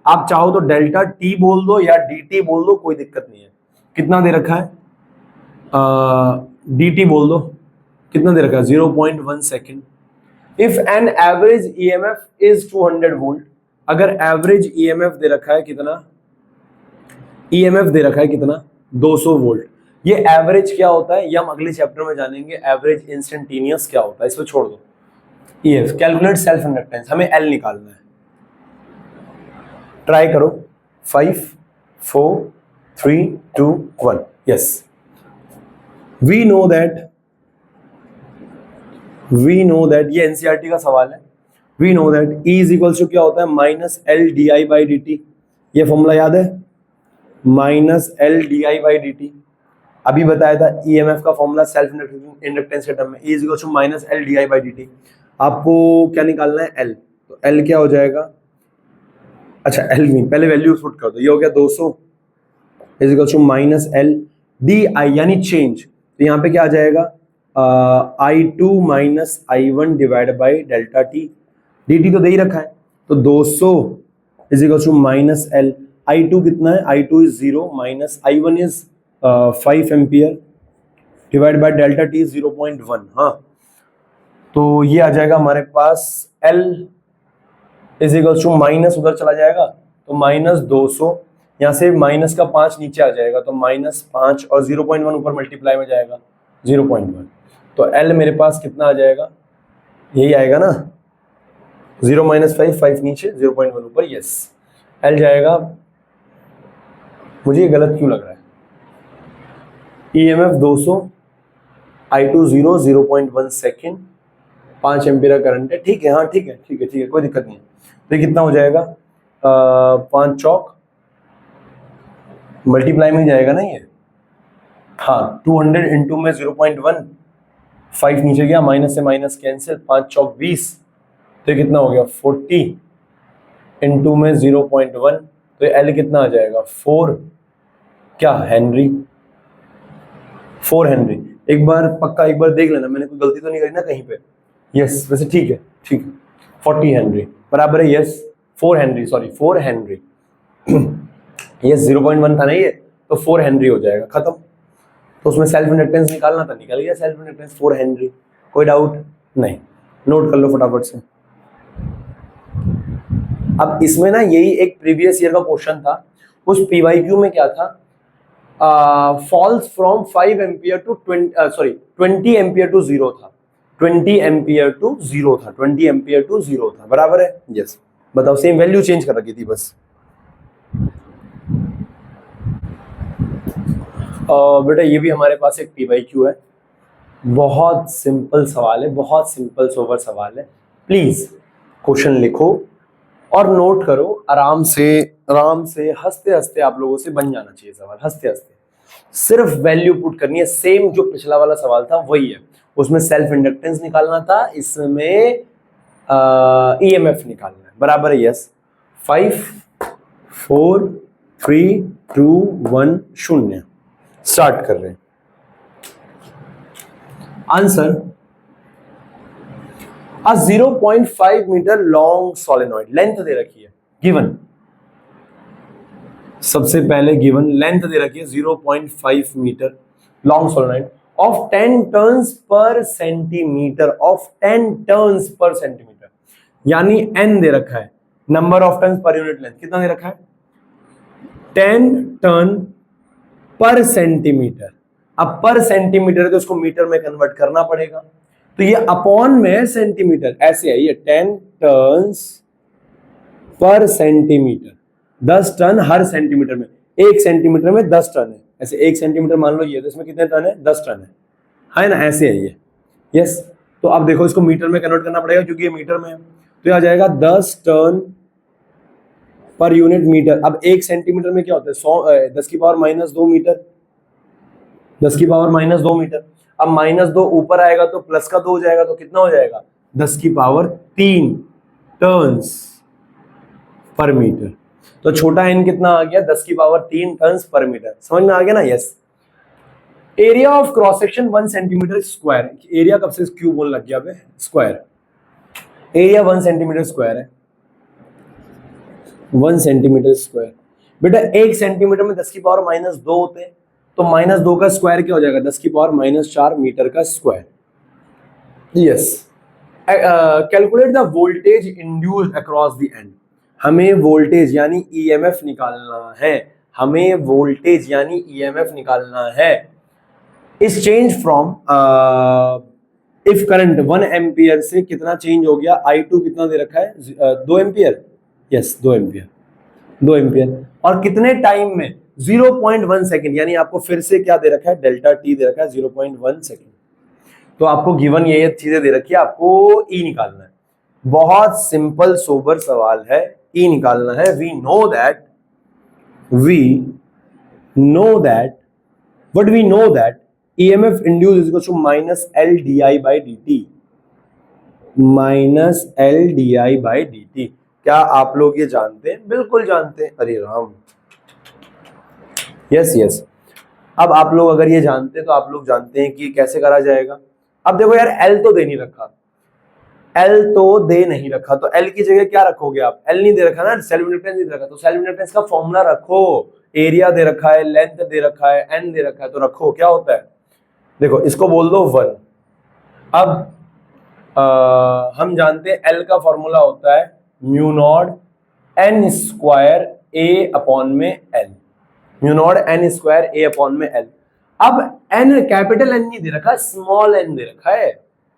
आप चाहो तो डेल्टा टी बोल दो या dt बोल दो, कोई दिक्कत नहीं है। कितना दे रखा है, dt बोल दो, कितना दे रखा है 0.1 second. If an average EMF is 200 volt, अगर एवरेज EMF दे रखा है कितना, EMF दे रखा है कितना 200 वोल्ट। ये एवरेज क्या होता है ये हम अगले चैप्टर में जानेंगे, एवरेज इंस्टेंटेनियस क्या होता है, इसको छोड़ दो। EF कैलकुलेट सेल्फ इंडक्टेंस, हमें L निकालना है। ट्राई करो, 5 4 3 2 1, यस। वी नो दैट ये एनसीईआरटी का सवाल है। We know that E is equals to क्या होता है, minus L D I by D T. ये फॉर्मूला याद है, minus L D I by D T. अभी बताया था ईएमएफ का फॉर्मूला सेल्फ इंडक्टेंस के टर्म में, E is equals to minus L D I by D T. आपको क्या निकालना है, L। तो L क्या हो जाएगा, अच्छा L नहीं, पहले वैल्यू पुट कर दो। ये हो गया 200 is equals to minus L D I, यानी चेंज। तो यहाँ पे क्या आ जाएगा, I2 minus I1 divide by delta T. dt तो दे ही रखा है, तो 200 is equal to minus L. I2 कितना है, I2 is 0 minus I1 is 5 ampere divide by delta T 0.1। हाँ, तो ये आ जाएगा हमारे पास L is equal to minus, उधर चला जाएगा तो माइनस 200, यहाँ से माइनस का 5 नीचे आ जाएगा तो माइनस 5 और 0.1 ऊपर मल्टीप्लाई में जाएगा 0.1। तो L मेरे पास कितना आ जाएगा, यही आएगा ना, 0 माइनस 5 नीचे 0.1 ऊपर, यस। L जाएगा, मुझे ये गलत क्यों लग रहा है, EMF 200, I2 0.1 second, 5 ampere current है, ठीक है, हाँ ठीक है, कोई दिक्कत नहीं है। तो ये कितना हो जाएगा, 5 चौक मल्टीप्लाई में जाएगा ना ये, हाँ 200 इंटू में 0.1, 5 नीचे गया, माइनस से माइनस कैंसिल, 5 चौक 20, तो कितना हो गया 40 इंटू में 0.1, तो L कितना आ जाएगा 4 क्या हेनरी, 4 हेनरी। एक बार पक्का एक बार देख लेना, मैंने कोई गलती तो नहीं करी ना कहीं पे, यस वैसे ठीक है 40 हेनरी बराबर है, yes 4 Henry, sorry 4 Henry, yes 0.1 था ना ये, तो 4 हेनरी हो जाएगा, खत्म। तो उसमें सेल्फ इंडक्टेंस निकालना था, निकल गया सेल्फ इंडक्टेंस 4 हेनरी, कोई डाउट नहीं, नोट कर लो फटाफट से। अब इसमें ना यही एक प्रीवियस ईयर का क्वेश्चन था, उस पीवाईक्यू में क्या था, falls from 5 ampere to 20 ampere to 0 था, 20 एम्पियर टू 0 था, 20 एम्पियर टू 0 था, बराबर है? यस। बताओ, सेम वैल्यू चेंज कर रखी थी बस। बेटा ये भी हमारे पास एक PYQ है, बहुत सिंपल सवाल है, बहुत सिंपल सोबर सवाल है। प्लीज क्वेश्चन लिखो और नोट करो, आराम से हंसते हंसते आप लोगों से बन जाना चाहिए सवाल, हंसते हंसते। सिर्फ वैल्यू पुट करनी है, सेम जो पिछला वाला सवाल था वही है। उसमें सेल्फ इंडक्टेंस निकालना था, इसमें EMF निकालना है, बराबर है? यस। 5 4 3 2 1 0 स्टार्ट कर रहे हैं। Answer, a 0.5 metre long solenoid, length दे रखी है गिवन। सबसे पहले गिवन लेंथ दे रखी है 0.5 metre long solenoid of 10 turns per centimetre, of 10 turns per centimetre, यानी n दे रखा है, number of turns per unit length कितना दे रखा है? 10 टर्न पर सेंटीमीटर। अब पर सेंटीमीटर है तो उसको मीटर में कन्वर्ट करना पड़ेगा, तो ये अपॉन में सेंटीमीटर, ऐसे है ये 10 टर्न्स पर सेंटीमीटर, 10 टन हर सेंटीमीटर में, 1 सेंटीमीटर में 10 टन है, ऐसे 1 सेंटीमीटर मान लो ये, तो इसमें कितने टन है? 10 टन है ना? ऐसे है ये। यस। तो अब देखो इसको मीटर में कन्वर्ट करना पड़ेगा क्योंकि ये मीटर में है, तो आ जाएगा 10 टन पर यूनिट मीटर। अब 1 सेंटीमीटर में क्या होता है? 10 की पावर -2 मीटर, 10 की पावर -2 मीटर। अब -2 ऊपर आएगा तो प्लस का 2 हो जाएगा, तो कितना हो जाएगा? 10 की पावर 3 टर्न्स पर मीटर। तो छोटा n कितना आ गया? 10 की पावर 3 टर्न्स पर मीटर। समझ में आ गया ना? Yes. Area of cross section 1 centimetre square. Area कब से क्यूब बोलने लग गया? स्क्वायर। एरिया 1 सेंटीमीटर स्क्वायर है, 1 सेंटीमीटर स्क्वायर। बेटा 1 सेंटीमीटर में 10 की पावर -2 होते हैं, तो -2 का स्क्वायर क्या हो जाएगा? 10 की पावर -4 मीटर का square. Yes. Calculate the voltage induced across the end. हमें वोल्टेज यानी EMF निकालना है, हमें वोल्टेज यानी EMF निकालना है। इस change from if current 1 ampere से कितना चेंज हो गया? I2 कितना दे रखा है? 2 एम्पियर। Yes, 2 ampere, 2 ampere. और कितने टाइम में? 0.1 सेकेंड, यानी आपको फिर से क्या दे रखा है? डेल्टा T दे रखा है 0.1 सेकेंड। तो आपको गिवन ये चीजें दे रखी है, आपको E निकालना है। बहुत सिंपल सोबर सवाल है, E निकालना है। We know that what we know that EMF induced is equal to -L di by dt, -L di by dt। क्या आप लोग ये जानते हैं? बिल्कुल जानते हैं। अरे राम, यस। अब आप लोग अगर ये जानते हैं तो आप लोग जानते हैं कि कैसे करा जाएगा। अब देखो यार, L तो दे नहीं रखा, L तो दे नहीं रखा, तो L की जगह क्या रखोगे आप? L नहीं दे रखा ना, सेल्फ इंडक्टेंस नहीं दे रखा, तो सेल्फ इंडक्टेंस का फॉर्मूला रखो। एरिया दे रखा है, लेंथ दे रखा है, N दे रखा है, तो रखो। क्या होता है? देखो इसको बोल दो 1। अब हम जानते हैं L का फॉर्मूला होता है mu naught N square A upon में L, mu naught N square A upon में L। अब N कैपिटल N नहीं दे रखा, स्मॉल n दे रखा है,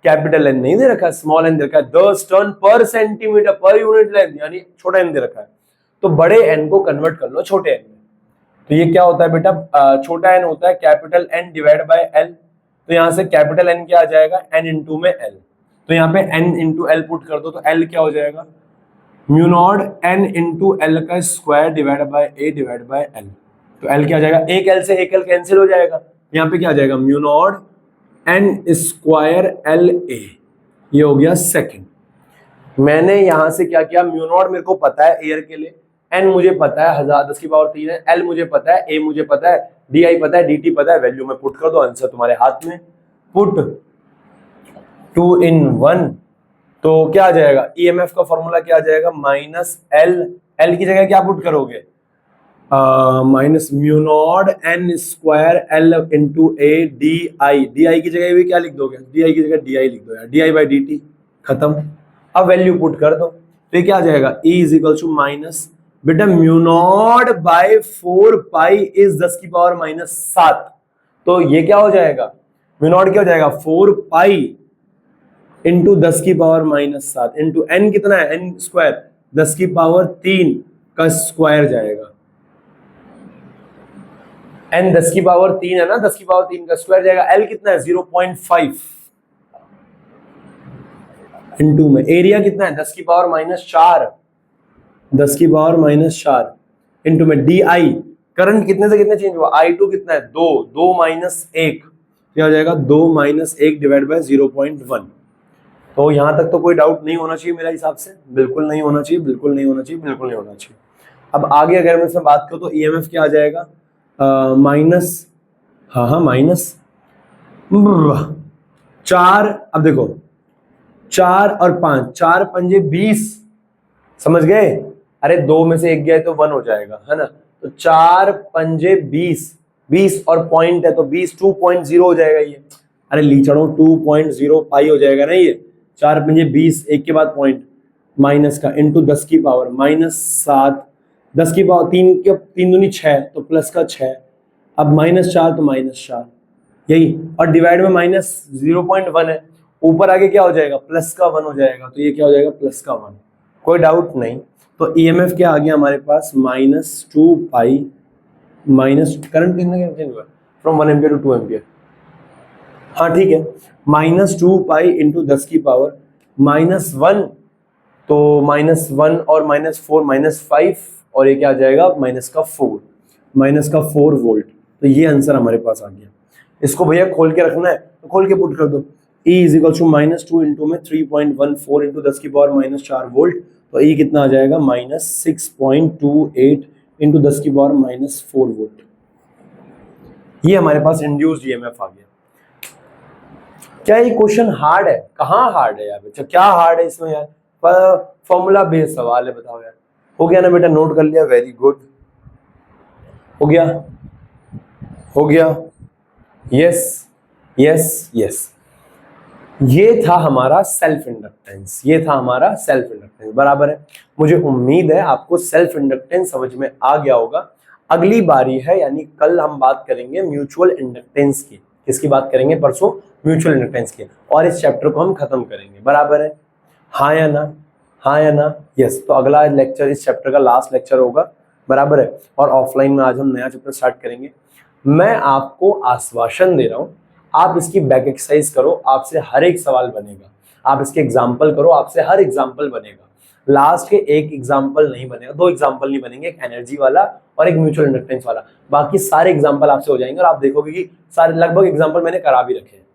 कैपिटल N नहीं दे रखा, स्मॉल n दे रखा है। 10 टर्न पर सेंटीमीटर पर यूनिट लेंथ, यानी छोटा n दे रखा है। तो बड़े n को कन्वर्ट कर लो छोटे n में। तो ये क्या होता है बेटा? छोटा n होता है capital N divide by L। तो यहां से कैपिटल N क्या आ जाएगा? n इंटू में L। तो यहाँ पे n इंटू L पुट कर दो, तो L क्या हो जाएगा? Mu naught n into L का square divide by A divide by L। तो L क्या आ जाएगा? एक L से एक L कैंसिल हो जाएगा, यहाँ पे क्या आ जाएगा? Mu naught N square LA। ये हो गया सेकंड। मैंने यहां से क्या किया? म्यू नॉट मेरे को पता है एयर के लिए, N मुझे पता है 1000 10 की पावर 3 है, L मुझे पता है, A मुझे पता है, DI पता है, DT पता है। वैल्यू में पुट कर दो, आंसर तुम्हारे हाथ में। पुट 2 in 1, तो क्या आ जाएगा? EMF का फॉर्मूला क्या आ जाएगा? -L। L की जगह क्या पुट करोगे? Minus mu naught N square L into A DI की जगह भी क्या लिख दोगे? DI की जगह DI लिख दो यार, DI बाई DT, खत्म। अब वैल्यू पुट कर दो, तो ये क्या आ जाएगा? E इज इक्वल टू बेटा mu naught by 4 pi is 10 की पावर माइनस 7, तो ये क्या हो जाएगा, म्यू नॉट क्या हो जाएगा 4 पाई इंटू 10 की पावर माइनस 7 इंटू एन कितना है, एन स्क्वायर 10 की पावर 3 का स्क्वायर जाएगा, एन 10 की पावर 3 है ना, 10 की पावर 3 का स्क्वायर जाएगा, एल कितना है 0.5 इंटू में एरिया कितना है 10 की पावर माइनस 4, 10 की पावर माइनस 4 इंटू में डी आई, करंट कितने से कितने चेंज हुआ, I2 कितना है 2, 2 माइनस 1 क्या हो जाएगा 2 माइनस 1 डिवाइड बाय 0.1। तो यहां तक तो कोई डाउट नहीं होना चाहिए मेरा हिसाब से, बिल्कुल नहीं होना चाहिए, बिल्कुल नहीं होना चाहिए, बिल्कुल नहीं होना चाहिए। अब आगे अगर मैं इसमें बात करूं तो ईएमएफ क्या आ जाएगा, माइनस, हाँ माइनस 4, अब देखो 4 और 5, 4 पंजे 20, समझ गए, अरे 2 में से 1 गया तो 1 हो जाएगा, है ना, तो 4 पंजे 20, 20 और पॉइंट है तो 20 2.0 हो जाएगा ये, अरे लीचड़ों 2.0 पाई हो जाएगा ना ये, 4 पंजे 20, 1 के बाद पॉइंट माइनस का इंटू 10 की पावर माइनस 7, 10 की पावर 3 के 3 दूनी 6 तो प्लस का 6, अब माइनस 4 तो माइनस 4 यही, और डिवाइड में माइनस 0.1 है, ऊपर आगे क्या हो जाएगा प्लस का 1 हो जाएगा, तो ये क्या हो जाएगा प्लस का 1, कोई डाउट नहीं। तो ईएमएफ क्या आ गया हमारे पास -2 पाई माइनस, करंट कितने चेंज हुआ फ्रॉम 1 एम्पियर टू 2 एम्पियर, हाँ ठीक है, -2 पाई इंटू 10 की पावर -1, तो -1 और -4 -5, और ये क्या आ जाएगा -4 वोल्ट, तो ये आंसर हमारे पास आ गया। इसको भैया खोल के रखना है तो खोल के पुट कर दो, E is equal to -2 into में 3.14 इंटू 10 की पावर -4 वोल्ट, तो E कितना आ जाएगा -6.28 इंटू 10 की पावर -4 वोल्ट, ये हमारे पास इंड्यूस्ड ईएमएफ आ गया। क्या ये क्वेश्चन हार्ड है, कहाँ हार्ड है यार बच्चा, क्या हार्ड है इसमें यार, फॉर्मूला बेस्ड सवाल है, बताओ यार, हो गया ना बेटा, नोट कर लिया, वेरी गुड, हो गया, हो गया, यस यस यस, ये था हमारा सेल्फ इंडक्टेंस, ये था हमारा सेल्फ इंडक्टेंस, बराबर है। मुझे उम्मीद है आपको सेल्फ इंडक्टेंस समझ में आ गया होगा। अगली बारी है, यानी कल हम बात करेंगे म्यूचुअल इंडक्टेंस की, किसकी बात करेंगे परसों, म्यूचुअल इंडक्टेंस की, और इस चैप्टर को हम खत्म करेंगे, बराबर है, हाँ या ना, हाँ या ना, यस। तो अगला लेक्चर इस चैप्टर का लास्ट लेक्चर होगा, बराबर है, और ऑफलाइन में आज हम नया चैप्टर स्टार्ट करेंगे। मैं आपको आश्वासन दे रहा हूं, आप इसकी बैक एक्सरसाइज करो, आपसे हर एक सवाल बनेगा, आप इसके एग्जाम्पल करो, आपसे हर एग्जाम्पल बनेगा, लास्ट के एक एग्जाम्पल नहीं बनेगा, 2 एग्जाम्पल नहीं बनेंगे, एक एनर्जी वाला और एक म्यूचुअल इंडक्टेंस वाला, बाकी सारे एग्जाम्पल आपसे हो जाएंगे, और आप देखोगे कि सारे लगभग एग्जाम्पल मैंने करा भी रखे हैं,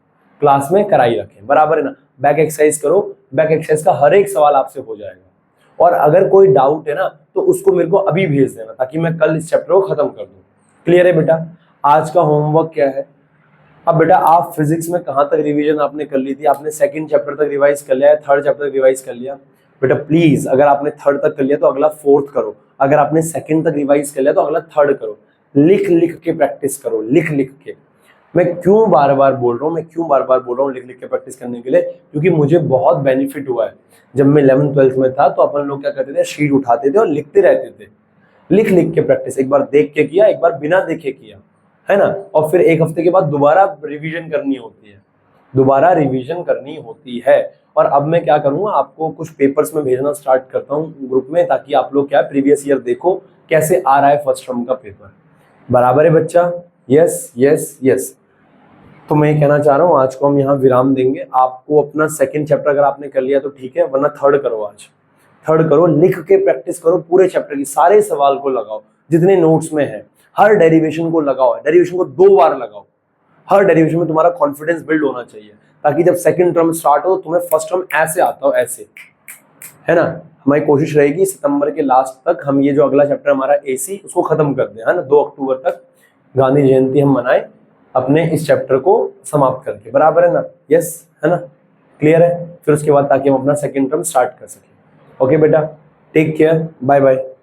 क्लास में कराई रखे हैं, बराबर है ना। बैक एक्सरसाइज करो, बैक एक्सरसाइज का हर एक सवाल आपसे हो जाएगा, और अगर कोई डाउट है ना तो उसको मेरे को अभी भेज देना, ताकि मैं कल इस चैप्टर को खत्म कर दूं। क्लियर है बेटा, आज का होमवर्क क्या है, अब बेटा आप फिजिक्स में कहाँ तक रिवीजन आपने कर ली थी, आपने सेकंड चैप्टर तक रिवाइज कर लिया है, थर्ड चैप्टर तक रिवाइज कर लिया, बेटा प्लीज अगर आपने थर्ड तक कर लिया तो अगला फोर्थ करो, अगर आपने सेकंड तक रिवाइज कर लिया तो अगला थर्ड करो, लिख लिख के प्रैक्टिस करो, लिख लिख के। मैं क्यों बार बार बोल रहा हूँ, लिख लिख के प्रैक्टिस करने के लिए, क्योंकि मुझे बहुत बेनिफिट हुआ है। जब मैं 11th 12th में था तो अपन लोग क्या करते थे, शीट उठाते थे और लिखते रहते थे, लिख लिख के प्रैक्टिस, एक बार देख के किया, एक बार बिना देखे किया, है ना, और फिर एक हफ्ते के बाद दोबारा रिवीजन करनी होती है, दोबारा रिवीजन करनी होती है। और अब मैं क्या करूंगा, आपको कुछ पेपर्स में भेजना स्टार्ट करता हूँ ग्रुप में, ताकि आप लोग क्या प्रीवियस ईयर देखो कैसे आ रहा है फर्स्ट टर्म का पेपर, बराबर है बच्चा, यस यस यस। तो मैं कहना चाह रहा हूँ आज को हम यहाँ विराम देंगे, आपको अपना सेकंड चैप्टर अगर आपने कर लिया तो ठीक है, वरना थर्ड करो, आज थर्ड करो, लिख के प्रैक्टिस करो, पूरे चैप्टर की सारे सवाल को लगाओ जितने नोट्स में है, हर डेरिवेशन को लगाओ, डेरिवेशन को 2 बार लगाओ, हर डेरिवेशन में तुम्हारा कॉन्फिडेंस बिल्ड होना चाहिए, ताकि जब सेकंड टर्म स्टार्ट हो तुम्हें फर्स्ट टर्म ऐसे आता हो, ऐसे, है ना। हमारी कोशिश रहेगी सितंबर के लास्ट तक हम ये जो अगला चैप्टर हमारा एसी उसको खत्म कर दें, है ना, 2 अक्टूबर तक गांधी जयंती हम मनाएं अपने इस चैप्टर को समाप्त करके, बराबर है ना, यस, है ना, क्लियर है। फिर उसके बाद ताकि हम अपना सेकंड टर्म स्टार्ट कर सकें। ओके बेटा, टेक केयर, बाय बाय।